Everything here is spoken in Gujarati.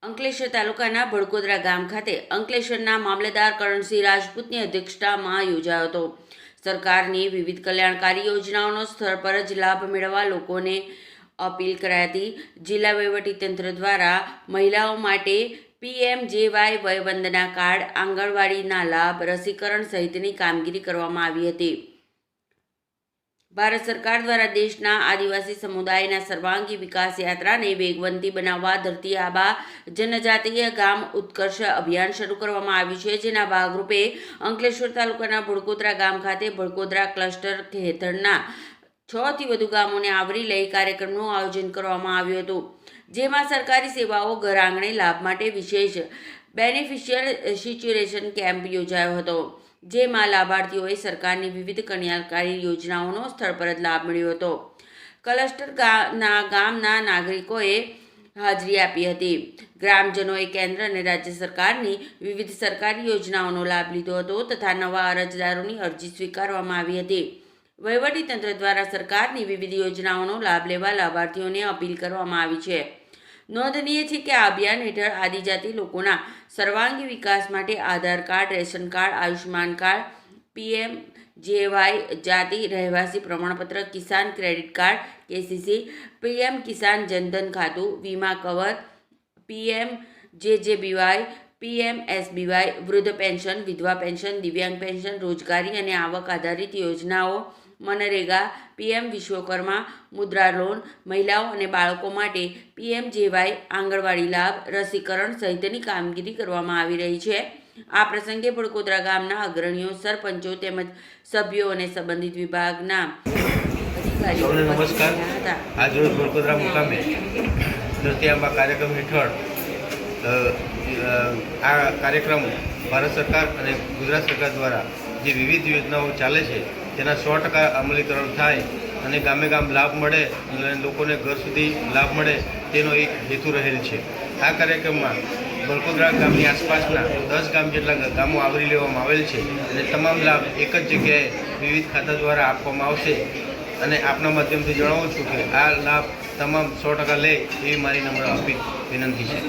અંકલેશ્વર તાલુકાના ભડકોદરા ગામ ખાતે અંકલેશ્વરના મામલતદાર કરણસિંહ રાજપૂતની અધ્યક્ષતામાં યોજાયો હતો. સરકારની વિવિધ કલ્યાણકારી યોજનાઓનો સ્થળ પર જ લાભ મેળવવા લોકોને અપીલ કરાઈ હતી. જિલ્લા વહીવટીતંત્ર દ્વારા મહિલાઓ માટે PMJY વયવંદના કાર્ડ, આંગણવાડીના લાભ, રસીકરણ સહિતની કામગીરી કરવામાં આવી હતી. ભારત સરકાર દ્વારા દેશના આદિવાસી સમુદાયના સર્વાંગી વિકાસ યાત્રાને વેગવંતી બનાવવા ધરતી આબા જનજાતીય ગામ ઉત્કર્ષ અભિયાન શરૂ કરવામાં આવ્યું છે, જેના ભાગરૂપે અંકલેશ્વર તાલુકાના ભડકોદરા ગામ ખાતે ભડકોદરા ક્લસ્ટર હેઠળના 6 થી વધુ ગામોને આવરી લઈ કાર્યક્રમનું આયોજન કરવામાં આવ્યું હતું, જેમાં સરકારી સેવાઓ ઘર આંગણે લાભ માટે વિશેષ બેનિફિશિયલ સિચ્યુએશન કેમ્પ યોજાયો હતો, જેમાં લાભાર્થીઓએ સરકારની વિવિધ કલ્યાણકારી યોજનાઓનો સ્થળ પર જ લાભ મળ્યો હતો. ક્લસ્ટર ગામના નાગરિકોએ હાજરી આપી હતી. ગ્રામજનોએ કેન્દ્ર અને રાજ્ય સરકારની વિવિધ સરકારી યોજનાઓનો લાભ લીધો હતો તથા નવા અરજદારોની અરજી સ્વીકારવામાં આવી હતી. વહીવટીતંત્ર દ્વારા સરકારની વિવિધ યોજનાઓનો લાભ લેવા લાભાર્થીઓને અપીલ કરવામાં આવી છે. નોંધનીય છે કે આ અભિયાન હેઠળ આદિજાતિ લોકોના સર્વાંગી વિકાસ માટે Aadhaar card, ration card, Ayushman card, PMJY જાતિ રહેવાસી પ્રમાણપત્ર, Kisan credit card KCC, PM Kisan Jandhan ખાતું, વીમા કવર, PMJJBY, PMSBY, વૃદ્ધ પેન્શન, વિધવા પેન્શન, દિવ્યાંગ પેન્શન, રોજગારી અને આવક આધારિત યોજનાઓ, મનરેગા, PM વિશ્વકર્મા, મુદ્રા લોન, મહિલાઓ અને બાળકો માટે PMJY, આંગણવાડી લાભ, રસીકરણ સહિતની કામગીરી કરવામાં આવી રહી છે. આ પ્રસંગે ભડકોદરા ગામના અગ્રણીઓ, સરપંચો તેમજ સભ્યો અને સંબંધિત વિભાગના અધિકારીઓ નમસ્કાર. આજ રોજ ભડકોદરા મુકામે ધરતી આંબા કાર્યક્રમ હેઠળ આ કાર્યક્રમ ભારત સરકાર અને ગુજરાત સરકાર દ્વારા જે વિવિધ યોજનાઓ ચાલે છે તેના 100% અમલીકરણ થાય અને ગામે ગામ લાભ મળે અને લોકોને ઘર સુધી લાભ મળે તેનો એક હેતુ રહેલ છે. આ કાર્યક્રમમાં ભડકોદરા ગામની આસપાસના 10 ગામ જેટલા ગામો આવરી લેવામાં આવેલ છે અને તમામ લાભ એક જ જગ્યાએ વિવિધ ખાતા દ્વારા આપવામાં આવશે અને આપના માધ્યમથી જણાવું છું કે આ લાભ તમામ 100% લે એવી મારી નમ્ર વિનંતી છે.